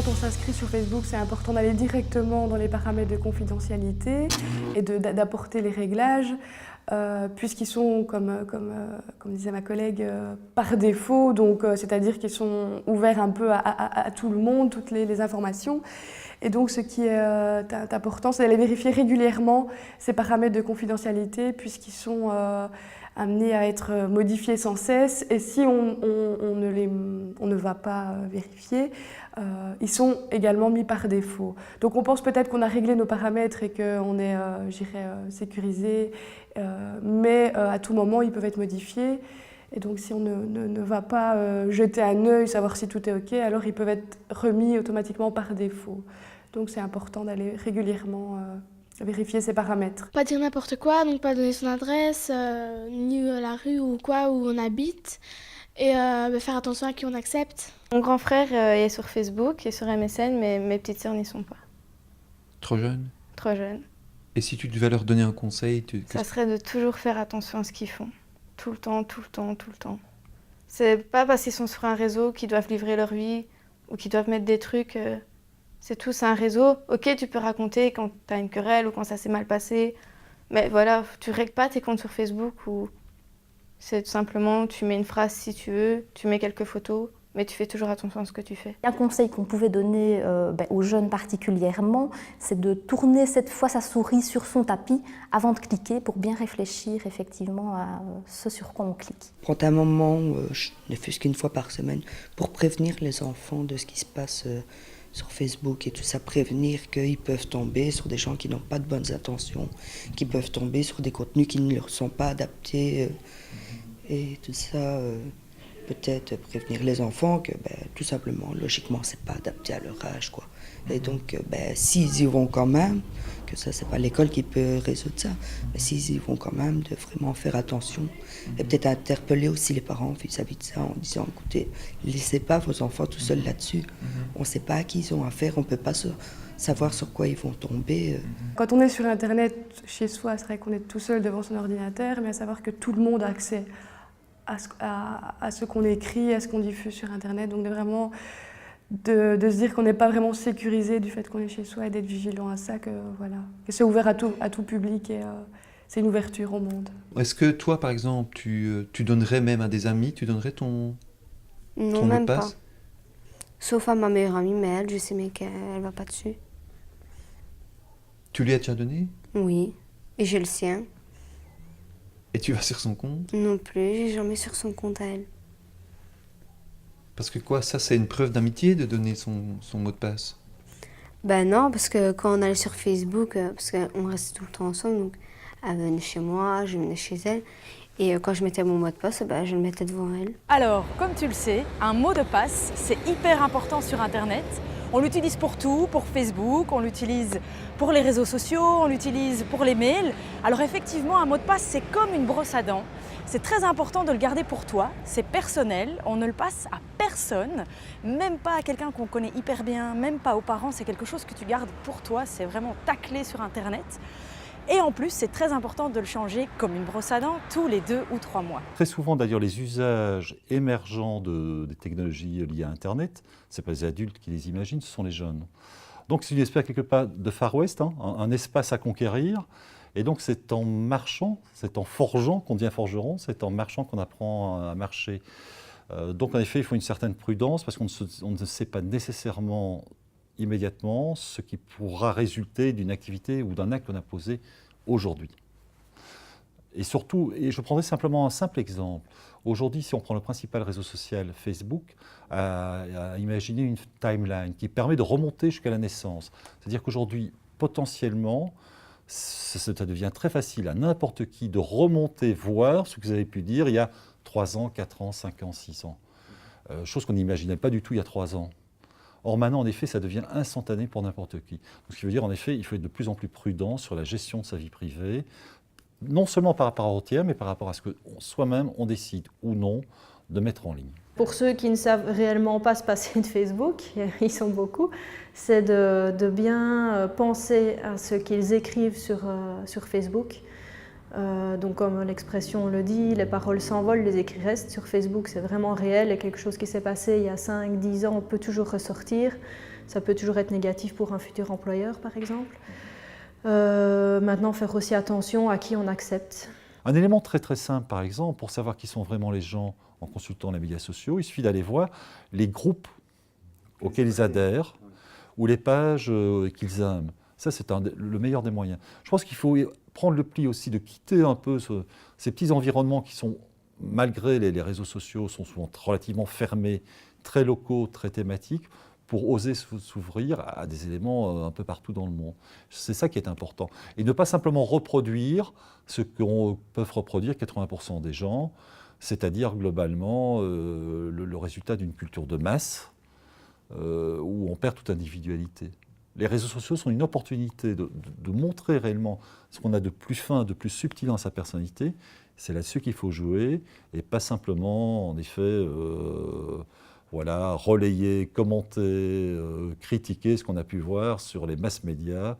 on s'inscrit sur Facebook, c'est important d'aller directement dans les paramètres de confidentialité et d'apporter les réglages, puisqu'ils sont, comme disait ma collègue, par défaut, donc c'est-à-dire qu'ils sont ouverts un peu à tout le monde, toutes les informations. Et donc ce qui est important, c'est d'aller vérifier régulièrement ces paramètres de confidentialité, puisqu'ils sont amenés à être modifiés sans cesse. Et si on ne va pas vérifier, ils sont également mis par défaut. Donc on pense peut-être qu'on a réglé nos paramètres et qu'on est, sécurisé, mais à tout moment, ils peuvent être modifiés. Et donc si on ne va pas jeter un œil, savoir si tout est OK, alors ils peuvent être remis automatiquement par défaut. Donc c'est important d'aller régulièrement vérifier ces paramètres. Pas dire n'importe quoi, donc pas donner son adresse, ni la rue ou quoi où on habite, et faire attention à qui on accepte. Mon grand frère est sur Facebook et sur MSN, mais mes petites sœurs n'y sont pas. Trop jeune? Trop jeunes. Et si tu devais leur donner un conseil, Ça serait de toujours faire attention à ce qu'ils font. Tout le temps, tout le temps, tout le temps. C'est pas parce qu'ils sont sur un réseau qu'ils doivent livrer leur vie ou qu'ils doivent mettre des trucs. C'est tout, c'est un réseau. Ok, tu peux raconter quand t'as une querelle ou quand ça s'est mal passé. Mais voilà, tu règles pas tes comptes sur Facebook ou c'est tout simplement, tu mets une phrase si tu veux, tu mets quelques photos, mais tu fais toujours attention à ce que tu fais. Un conseil qu'on pouvait donner aux jeunes particulièrement, c'est de tourner cette fois sa souris sur son tapis avant de cliquer pour bien réfléchir effectivement à ce sur quoi on clique. Prends un moment, ne fût-ce qu'une fois par semaine, pour prévenir les enfants de ce qui se passe sur Facebook et tout ça, prévenir qu'ils peuvent tomber sur des gens qui n'ont pas de bonnes intentions, qui peuvent tomber sur des contenus qui ne leur sont pas adaptés et tout ça. Peut-être prévenir les enfants que tout simplement, logiquement, c'est pas adapté à leur âge, quoi. Et donc, s'ils y vont quand même, que ça, c'est pas l'école qui peut résoudre ça, mais s'ils y vont quand même, de vraiment faire attention et peut-être interpeller aussi les parents vis-à-vis de ça en disant, écoutez, laissez pas vos enfants tout seuls là-dessus. On sait pas à qui ils ont affaire, on peut pas savoir sur quoi ils vont tomber. Quand on est sur Internet, chez soi, c'est vrai qu'on est tout seul devant son ordinateur, mais à savoir que tout le monde a accès à ce qu'on écrit, à ce qu'on diffuse sur Internet. Donc vraiment de se dire qu'on n'est pas vraiment sécurisé du fait qu'on est chez soi et d'être vigilant à ça, que c'est ouvert à tout public et c'est une ouverture au monde. Est-ce que toi, par exemple, tu donnerais même à des amis, tu donnerais ton Non, mot même de pas. passe? Sauf à ma meilleure amie, mais elle, je sais bien qu'elle va pas dessus. Tu lui as déjà donné? Oui, et j'ai le sien. Et tu vas sur son compte? Non plus, j'ai jamais sur son compte à elle. Parce que quoi, ça c'est une preuve d'amitié de donner son mot de passe? Ben non, parce que quand on allait sur Facebook, parce qu'on restait tout le temps ensemble, donc elle venait chez moi, je venais chez elle. Et quand je mettais mon mot de passe, je le mettais devant elle. Alors, comme tu le sais, un mot de passe, c'est hyper important sur Internet. On l'utilise pour tout, pour Facebook, on l'utilise pour les réseaux sociaux, on l'utilise pour les mails. Alors effectivement, un mot de passe, c'est comme une brosse à dents. C'est très important de le garder pour toi, c'est personnel, on ne le passe à personne, même pas à quelqu'un qu'on connaît hyper bien, même pas aux parents, c'est quelque chose que tu gardes pour toi, c'est vraiment ta clé sur Internet. Et en plus, c'est très important de le changer comme une brosse à dents tous les 2 ou 3 mois. Très souvent, d'ailleurs, les usages émergents des technologies liées à Internet, ce n'est pas les adultes qui les imaginent, ce sont les jeunes. Donc c'est une espèce quelque part de Far West, un espace à conquérir. Et donc c'est en marchant, c'est en forgeant qu'on devient forgeron, c'est en marchant qu'on apprend à marcher. Donc en effet, il faut une certaine prudence parce qu'on ne sait pas nécessairement immédiatement ce qui pourra résulter d'une activité ou d'un acte qu'on a posé aujourd'hui. Et surtout, et je prendrai simplement un simple exemple. Aujourd'hui, si on prend le principal réseau social, Facebook, a imaginé une timeline qui permet de remonter jusqu'à la naissance. C'est-à-dire qu'aujourd'hui, potentiellement, ça devient très facile à n'importe qui de remonter, voir ce que vous avez pu dire il y a 3 ans, 4 ans, 5 ans, 6 ans. Chose qu'on n'imaginait pas du tout il y a 3 ans. Or maintenant, en effet, ça devient instantané pour n'importe qui. Donc, ce qui veut dire, en effet, il faut être de plus en plus prudent sur la gestion de sa vie privée, non seulement par rapport au tiers, mais par rapport à ce que soi-même, on décide ou non de mettre en ligne. Pour ceux qui ne savent réellement pas se passer de Facebook, ils sont beaucoup, c'est de bien penser à ce qu'ils écrivent sur Facebook. Donc comme l'expression le dit, les paroles s'envolent, les écrits restent. Sur Facebook, c'est vraiment réel et quelque chose qui s'est passé il y a 5-10 ans peut toujours ressortir. Ça peut toujours être négatif pour un futur employeur, par exemple. Maintenant, faire aussi attention à qui on accepte. Un élément très très simple, par exemple, pour savoir qui sont vraiment les gens en consultant les médias sociaux, il suffit d'aller voir les groupes auxquels ils adhèrent ou les pages qu'ils aiment. Ça, c'est le meilleur des moyens. Je pense qu'il faut prendre le pli aussi de quitter un peu ces petits environnements qui sont, malgré les réseaux sociaux, sont souvent relativement fermés, très locaux, très thématiques, pour oser s'ouvrir à des éléments un peu partout dans le monde. C'est ça qui est important. Et ne pas simplement reproduire ce qu'on peuvent reproduire 80% des gens, c'est-à-dire globalement le résultat d'une culture de masse où on perd toute individualité. Les réseaux sociaux sont une opportunité de montrer réellement ce qu'on a de plus fin, de plus subtil dans sa personnalité. C'est là-dessus qu'il faut jouer et pas simplement, en effet, voilà, relayer, commenter, critiquer ce qu'on a pu voir sur les mass médias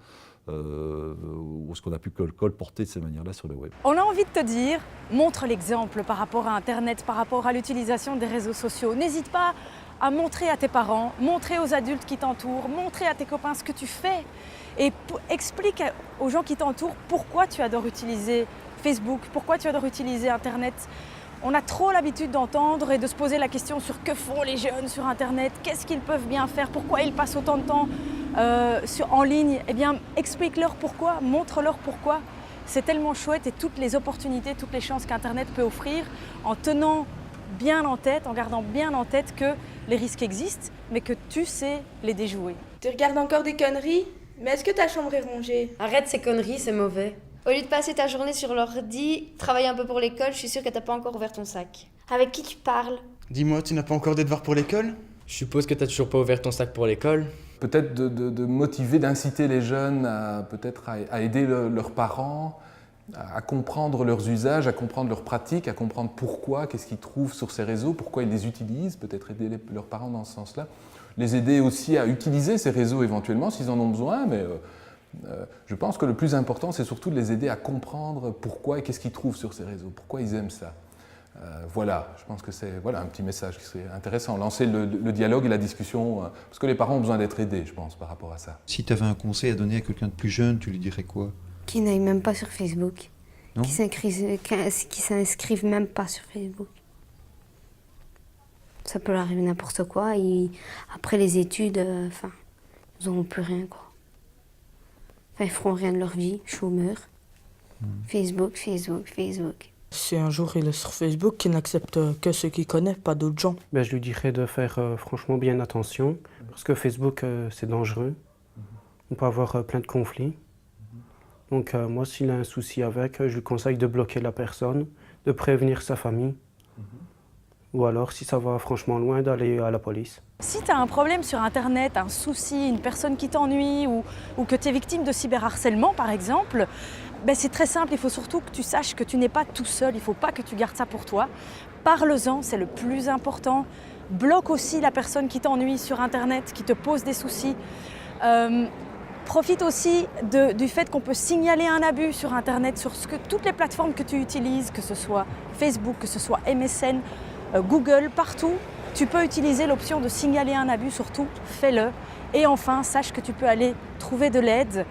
ou ce qu'on a pu colporter de ces manières-là sur le web. On a envie de te dire, montre l'exemple par rapport à Internet, par rapport à l'utilisation des réseaux sociaux. N'hésite pas à montrer à tes parents, montrer aux adultes qui t'entourent, montrer à tes copains ce que tu fais et explique aux gens qui t'entourent pourquoi tu adores utiliser Facebook, pourquoi tu adores utiliser Internet. On a trop l'habitude d'entendre et de se poser la question sur que font les jeunes sur Internet, qu'est-ce qu'ils peuvent bien faire, pourquoi ils passent autant de temps en ligne. Eh bien, explique-leur pourquoi, montre-leur pourquoi. C'est tellement chouette et toutes les opportunités, toutes les chances qu'Internet peut offrir en tenant bien en tête, en gardant bien en tête que les risques existent, mais que tu sais les déjouer. Tu regardes encore des conneries? Mais est-ce que ta chambre est rangée? Arrête ces conneries, c'est mauvais. Au lieu de passer ta journée sur l'ordi, travailler un peu pour l'école, je suis sûre que t'as pas encore ouvert ton sac. Avec qui tu parles? Dis-moi, tu n'as pas encore des devoirs pour l'école? Je suppose que t'as toujours pas ouvert ton sac pour l'école. Peut-être de motiver, d'inciter les jeunes à aider leurs parents, à comprendre leurs usages, à comprendre leurs pratiques, à comprendre pourquoi, qu'est-ce qu'ils trouvent sur ces réseaux, pourquoi ils les utilisent, peut-être aider leurs parents dans ce sens-là. Les aider aussi à utiliser ces réseaux éventuellement s'ils en ont besoin, mais je pense que le plus important, c'est surtout de les aider à comprendre pourquoi et qu'est-ce qu'ils trouvent sur ces réseaux, pourquoi ils aiment ça. Voilà, je pense que c'est un petit message qui serait intéressant, lancer le dialogue et la discussion, parce que les parents ont besoin d'être aidés, je pense, par rapport à ça. Si tu avais un conseil à donner à quelqu'un de plus jeune, tu lui dirais quoi? Qui n'aille même pas sur Facebook, non? qui s'inscrivent même pas sur Facebook. Ça peut leur arriver n'importe quoi, et après les études, ils n'auront plus rien, quoi. Ils feront rien de leur vie, chômeurs. Facebook. Si un jour il est sur Facebook, il n'accepte que ceux qu'il connaît, pas d'autres gens. Je lui dirais de faire franchement bien attention, parce que Facebook, c'est dangereux. On peut avoir plein de conflits. Donc moi, s'il a un souci avec, je lui conseille de bloquer la personne, de prévenir sa famille. Ou alors, si ça va franchement loin, d'aller à la police. Si tu as un problème sur Internet, un souci, une personne qui t'ennuie ou que tu es victime de cyberharcèlement par exemple, c'est très simple, il faut surtout que tu saches que tu n'es pas tout seul, il ne faut pas que tu gardes ça pour toi. Parle-en, c'est le plus important. Bloque aussi la personne qui t'ennuie sur Internet, qui te pose des soucis. Profite aussi du fait qu'on peut signaler un abus sur Internet, sur toutes les plateformes que tu utilises, que ce soit Facebook, que ce soit MSN, Google, partout. Tu peux utiliser l'option de signaler un abus, surtout fais-le. Et enfin, sache que tu peux aller trouver de l'aide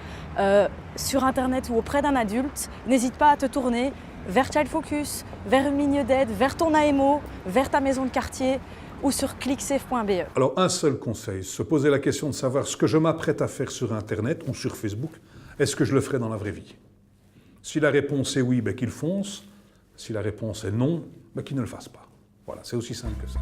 sur Internet ou auprès d'un adulte. N'hésite pas à te tourner vers Child Focus, vers une ligne d'aide, vers ton AMO, vers ta maison de quartier ou sur clicksafe.be. Alors un seul conseil, se poser la question de savoir ce que je m'apprête à faire sur Internet ou sur Facebook, est-ce que je le ferai dans la vraie vie? Si la réponse est oui, qu'il fonce. Si la réponse est non, qu'il ne le fasse pas. Voilà, c'est aussi simple que ça.